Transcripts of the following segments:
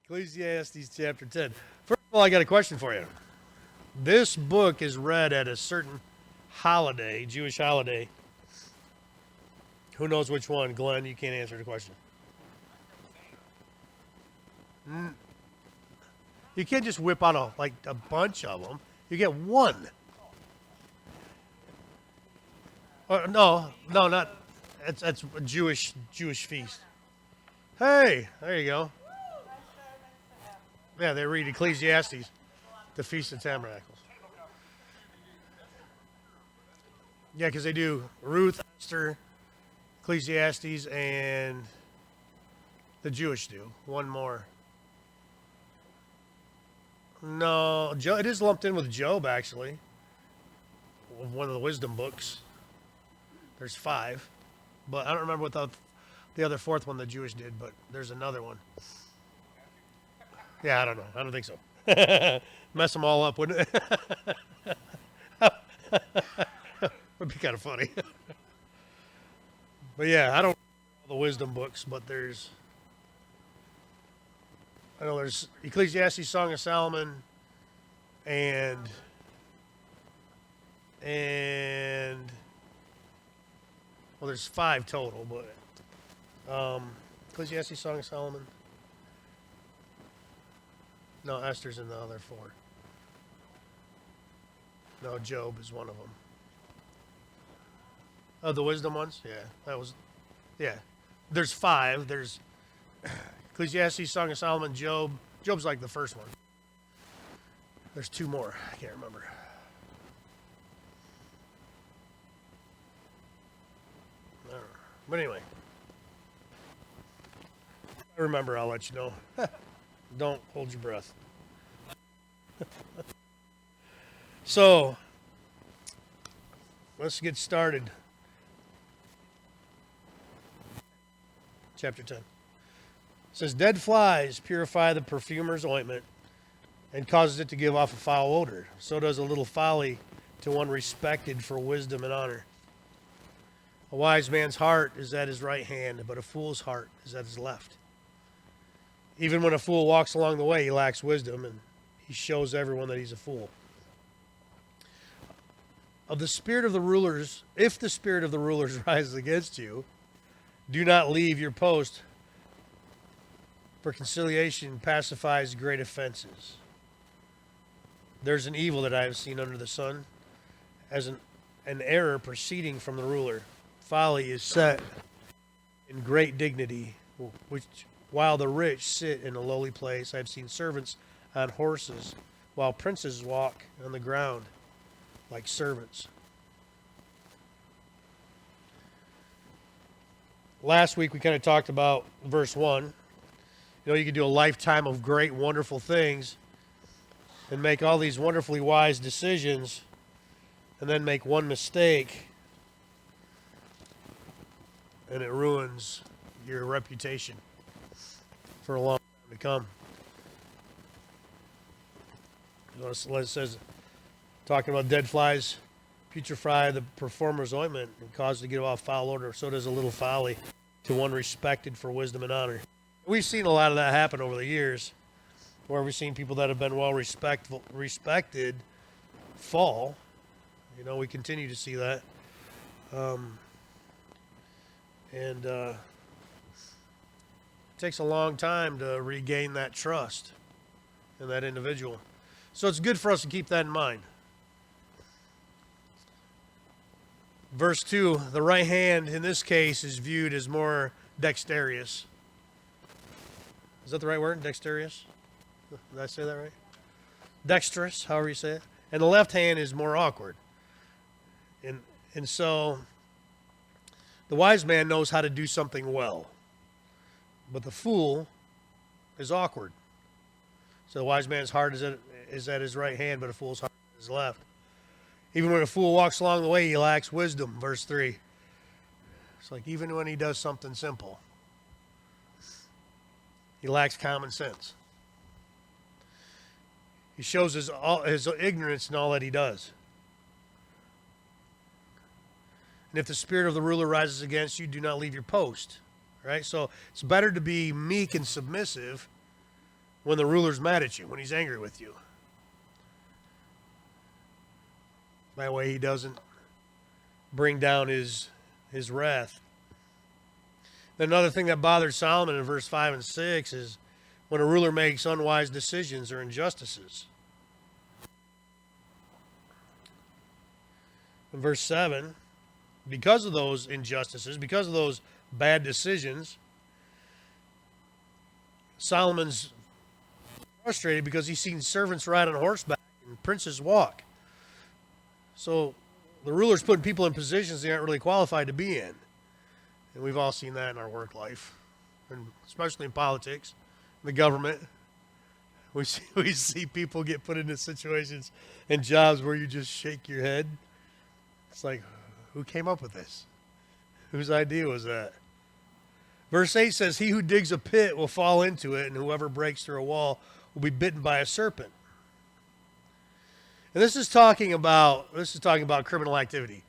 Ecclesiastes chapter 10. First of all, I got a question for you. This book is read at a certain holiday, Jewish holiday. Who knows which one? Glenn, you can't answer the question. You can't just whip out a bunch of them. You get one. No, not. That's a Jewish feast. Hey, there you go. Yeah, they read Ecclesiastes, the Feast of Tabernacles. Yeah, because they do Ruth, Esther, Ecclesiastes, and the Jewish do. One more. No, it is lumped in with Job, actually. One of the wisdom books. There's 5. But I don't remember what the other 4th one the Jewish did, but there's another one. Yeah, I don't know. I don't think so. Mess them all up, wouldn't it? Would be kind of funny. But yeah, I don't know the wisdom books, but I know there's Ecclesiastes, Song of Solomon, and well, there's 5 total, but Ecclesiastes, Song of Solomon. No, Esther's in the other 4. No, Job is one of them. Oh, the wisdom ones? Yeah. There's 5. There's Ecclesiastes, Song of Solomon, Job. Job's like the first one. There's 2 more. I can't remember. I don't know. But anyway. If I remember, I'll let you know. Don't hold your breath. So, let's get started. Chapter 10. It says, dead flies purify the perfumer's ointment and causes it to give off a foul odor. So does a little folly to one respected for wisdom and honor. A wise man's heart is at his right hand, but a fool's heart is at his left. Even when a fool walks along the way, he lacks wisdom, and he shows everyone that he's a fool. Of the spirit of the rulers, if the spirit of the rulers rises against you, do not leave your post, for conciliation pacifies great offenses. There's an evil that I have seen under the sun, as an error proceeding from the ruler. Folly is set in great dignity, which while the rich sit in a lowly place. I have seen servants on horses, while princes walk on the ground like servants. Last week we kind of talked about verse 1. You could do a lifetime of great, wonderful things and make all these wonderfully wise decisions and then make one mistake and it ruins your reputation for a long time to come. It says, talking about dead flies putrefy the performer's ointment and cause to get off foul odor. So does a little folly to one respected for wisdom and honor. We've seen a lot of that happen over the years, where we've seen people that have been well respected fall. We continue to see that. And it takes a long time to regain that trust in that individual. So it's good for us to keep that in mind. Verse 2, the right hand in this case is viewed as more dexterous. Is that the right word? Dexterous? Did I say that right? Dexterous, however you say it. And the left hand is more awkward. And so the wise man knows how to do something well. But the fool is awkward. So the wise man's heart is at his right hand, but a fool's heart is at his left. Even when a fool walks along the way, he lacks wisdom. Verse 3. It's like even when he does something simple, he lacks common sense. He shows his ignorance in all that he does. And if the spirit of the ruler rises against you, do not leave your post. Right? So it's better to be meek and submissive when the ruler's mad at you, when he's angry with you. That way he doesn't bring down his wrath. Another thing that bothers Solomon in verse 5 and 6 is when a ruler makes unwise decisions or injustices. In verse 7, because of those injustices, because of those bad decisions, Solomon's frustrated because he's seen servants ride on horseback and princes walk. So the ruler's putting people in positions they aren't really qualified to be in. And we've all seen that in our work life, and especially in politics, the government. We see people get put into situations and jobs where you just shake your head. It's like, who came up with this? Whose idea was that? Verse 8 says, he who digs a pit will fall into it, and whoever breaks through a wall will be bitten by a serpent. And this is talking about criminal activity.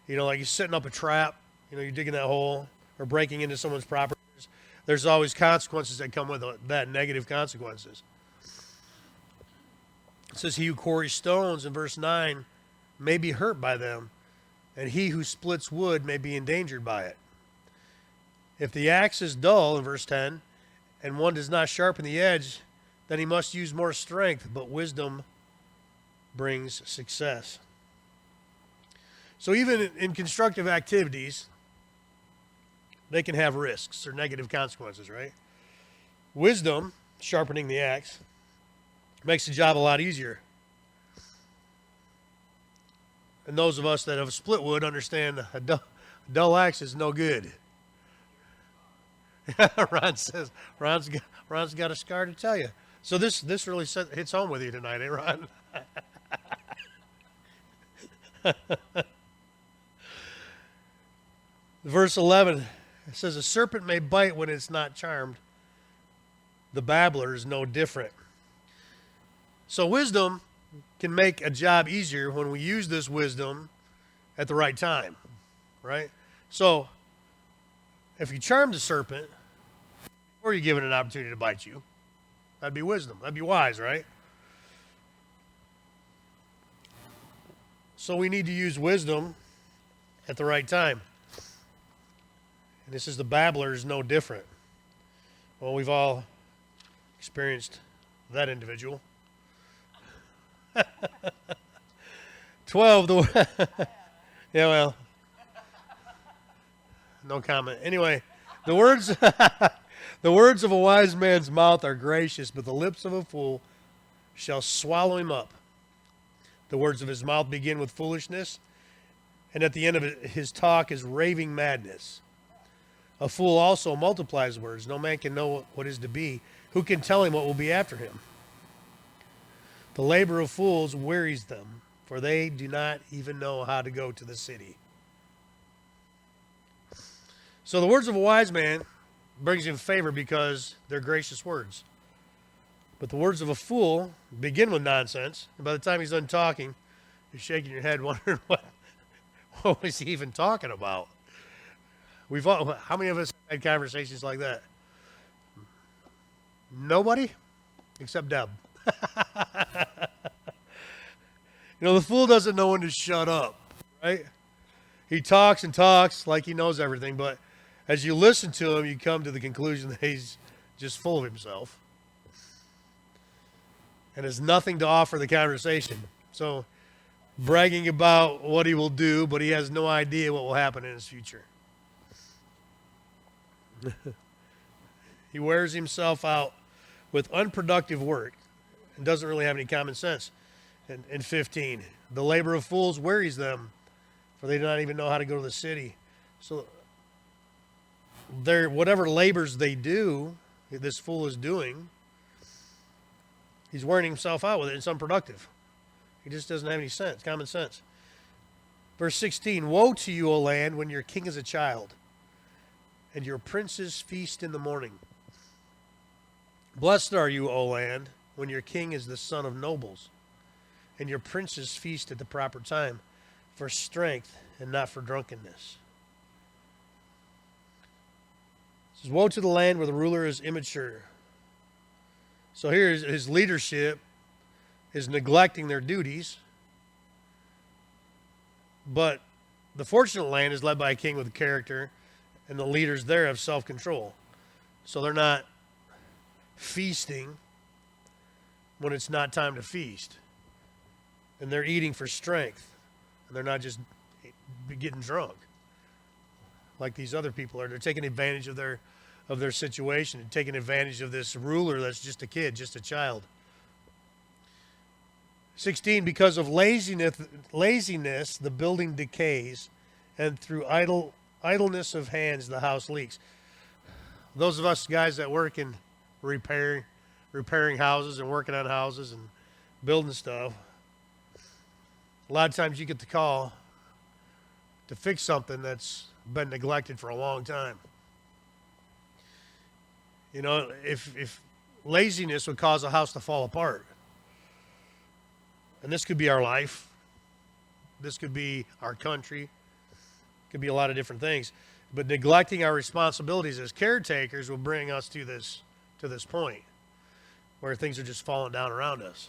You know, like you're setting up a trap, you know, you're digging that hole or breaking into someone's property. There's always consequences that come with that, negative consequences. It says he who quarries stones in verse 9 may be hurt by them, and he who splits wood may be endangered by it. If the axe is dull, in verse 10, and one does not sharpen the edge, then he must use more strength, but wisdom brings success. So even in constructive activities, they can have risks or negative consequences, right? Wisdom, sharpening the axe, makes the job a lot easier. And those of us that have split wood understand a dull axe is no good. Ron says, Ron's got a scar to tell you. So this really hits home with you tonight, eh, Ron? Verse 11, it says, a serpent may bite when it's not charmed. The babbler is no different. So wisdom can make a job easier when we use this wisdom at the right time, right? So if you charm the serpent before you give it an opportunity to bite you, that'd be wisdom. That'd be wise, right? So we need to use wisdom at the right time. And this is the babbler is no different. Well, we've all experienced that individual. 12, yeah, well, no comment. Anyway, the words of a wise man's mouth are gracious, but the lips of a fool shall swallow him up. The words of his mouth begin with foolishness, and at the end of it, his talk is raving madness. A fool also multiplies words. No man can know what is to be. Who can tell him what will be after him? The labor of fools wearies them, for they do not even know how to go to the city. So the words of a wise man brings him favor because they're gracious words. But the words of a fool begin with nonsense, and by the time he's done talking, you're shaking your head wondering what was he even talking about? How many of us had conversations like that? Nobody? Except Deb. You know, the fool doesn't know when to shut up, right? He talks and talks like he knows everything, but as you listen to him, you come to the conclusion that he's just full of himself and has nothing to offer the conversation. So, bragging about what he will do, but he has no idea what will happen in his future. He wears himself out with unproductive work and doesn't really have any common sense. In 15, the labor of fools wearies them, for they do not even know how to go to the city. So whatever labors they do, this fool is doing, he's wearing himself out with it. It's unproductive. He just doesn't have any sense, common sense. Verse 16, woe to you, O land, when your king is a child, and your princes feast in the morning. Blessed are you, O land, when your king is the son of nobles, and your princes feast at the proper time, for strength and not for drunkenness. It says, woe to the land where the ruler is immature, So here his leadership is neglecting their duties, but the fortunate land is led by a king with character, and the leaders there have self-control. So they're not feasting when it's not time to feast. And they're eating for strength. And they're not just getting drunk like these other people are. They're taking advantage of their situation and taking advantage of this ruler that's just a kid, just a child. 16, because of laziness, the building decays, and through idleness of hands, the house leaks. Those of us guys that work in repairing houses and working on houses and building stuff, a lot of times you get the call to fix something that's been neglected for a long time. You know, if laziness would cause a house to fall apart, and this could be our life, this could be our country, it could be a lot of different things, but neglecting our responsibilities as caretakers will bring us to this point where things are just falling down around us.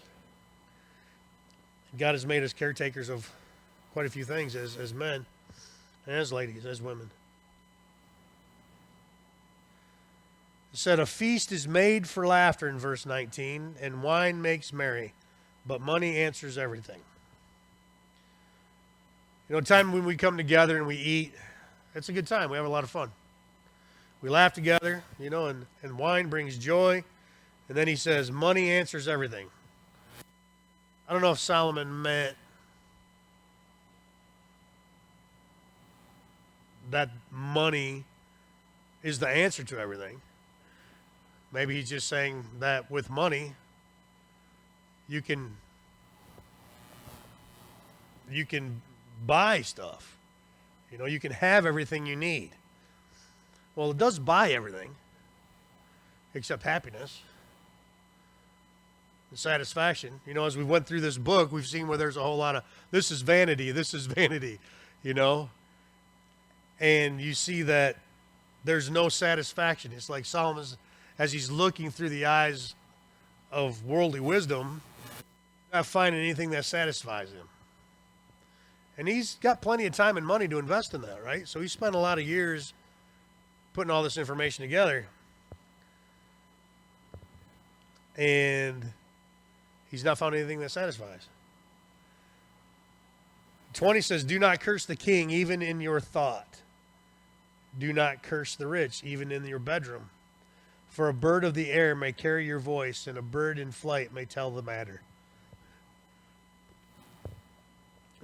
God has made us caretakers of quite a few things as men and as ladies, as women. It said, a feast is made for laughter in verse 19, and wine makes merry, but money answers everything. You know, time when we come together and we eat, it's a good time. We have a lot of fun. We laugh together, you know, and wine brings joy. And then he says, money answers everything. I don't know if Solomon meant that money is the answer to everything. Maybe he's just saying that with money, you can buy stuff. You know, you can have everything you need. Well, it does buy everything except happiness and satisfaction. You know, as we went through this book, we've seen where there's a whole lot of, this is vanity, you know. And you see that there's no satisfaction. It's like Solomon's, as he's looking through the eyes of worldly wisdom, not finding anything that satisfies him. And he's got plenty of time and money to invest in that, right? So he spent a lot of years putting all this information together. And he's not found anything that satisfies. 20 says, do not curse the king even in your thought. Do not curse the rich even in your bedroom. For a bird of the air may carry your voice, and a bird in flight may tell the matter.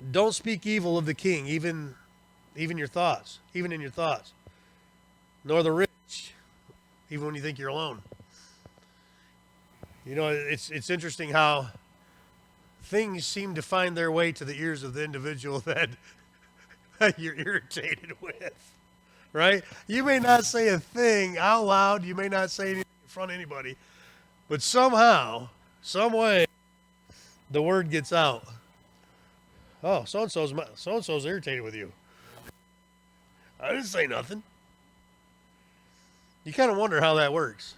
Don't speak evil of the king, even in your thoughts. Nor the rich, even when you think you're alone. You know, it's interesting how things seem to find their way to the ears of the individual that you're irritated with, right? You may not say a thing out loud. You may not say anything in front of anybody. But somehow, some way, the word gets out. Oh, so-and-so's irritated with you. I didn't say nothing. You kind of wonder how that works.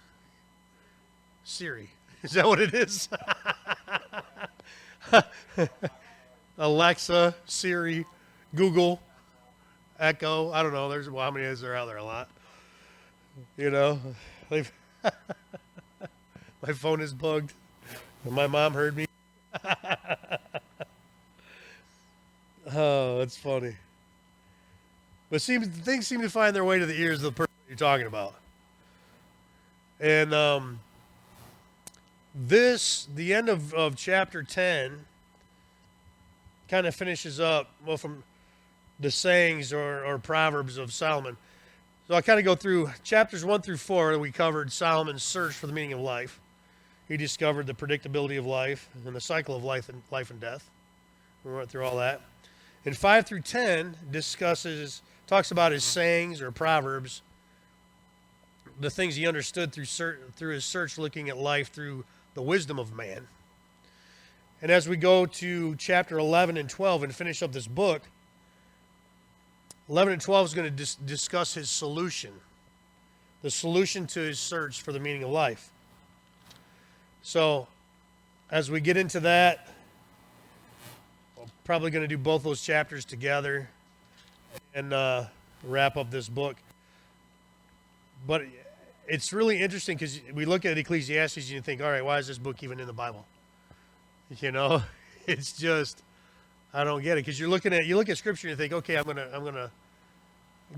Siri. Is that what it is? Alexa, Siri, Google, Echo. I don't know. How many is there out there? A lot. You know, my phone is bugged. My mom heard me. Oh, that's funny. But things seem to find their way to the ears of the person you're talking about. And the end of chapter 10 kind of finishes up, well, from the sayings or proverbs of Solomon. So I kind of go through chapters 1 through 4, and we covered Solomon's search for the meaning of life. He discovered the predictability of life and the cycle of life and death. We went through all that. And 5 through 10 talks about his sayings or proverbs, the things he understood through his search, looking at life through the wisdom of man. And as we go to chapter 11 and 12 and finish up this book, 11 and 12 is going to discuss his solution, the solution to his search for the meaning of life. So as we get into that, we're probably going to do both those chapters together and wrap up this book. But it's really interesting because we look at Ecclesiastes and you think, all right, why is this book even in the Bible? You know, it's just, I don't get it. Because you look at Scripture and you think, okay, I'm gonna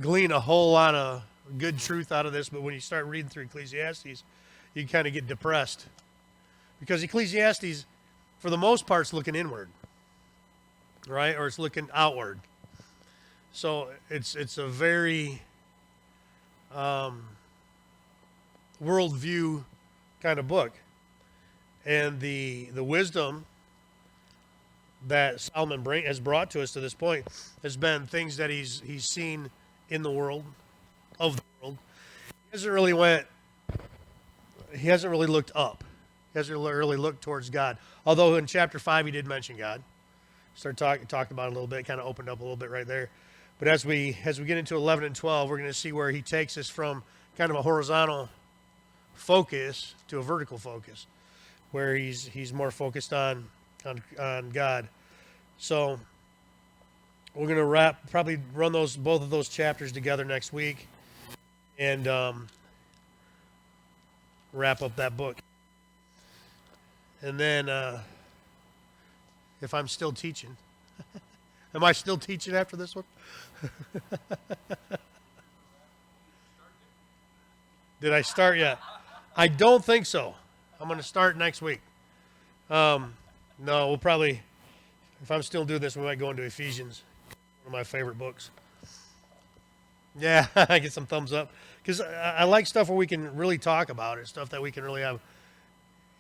glean a whole lot of good truth out of this. But when you start reading through Ecclesiastes, you kind of get depressed. Because Ecclesiastes, for the most part, is looking inward, right? Or it's looking outward. So it's a very worldview kind of book. And the wisdom that Solomon has brought to us to this point has been things that he's seen in the world, of the world. He hasn't really looked up. He hasn't really looked towards God. Although in chapter 5 he did mention God. Talked about it a little bit, kind of opened up a little bit right there. But as we get into 11 and 12, we're going to see where he takes us from kind of a horizontal focus to a vertical focus, where he's more focused on God. So we're going to probably run both of those chapters together next week and wrap up that book. And then if I'm still teaching, am I still teaching after this one? Did I start yet? I don't think so. I'm going to start next week. No, we'll probably, if I'm still doing this, we might go into Ephesians, one of my favorite books. Yeah, I get some thumbs up. Because I like stuff where we can really talk about it, stuff that we can really have.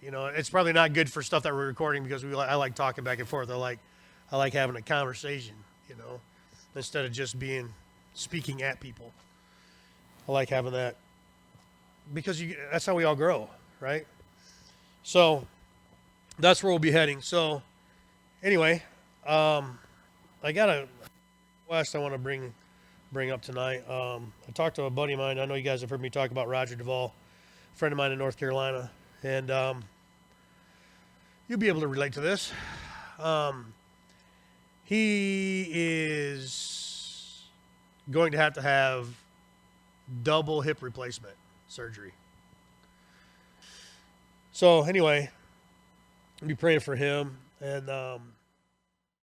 You know, it's probably not good for stuff that we're recording because I like talking back and forth. I like having a conversation, you know, instead of just speaking at people. I like having that because that's how we all grow, right? So that's where we'll be heading. So anyway, I got a request I want to bring up tonight. I talked to a buddy of mine. I know you guys have heard me talk about Roger Duvall, a friend of mine in North Carolina, and you'll be able to relate to this. He is going to have double hip replacement surgery. So anyway, I'll be praying for him, and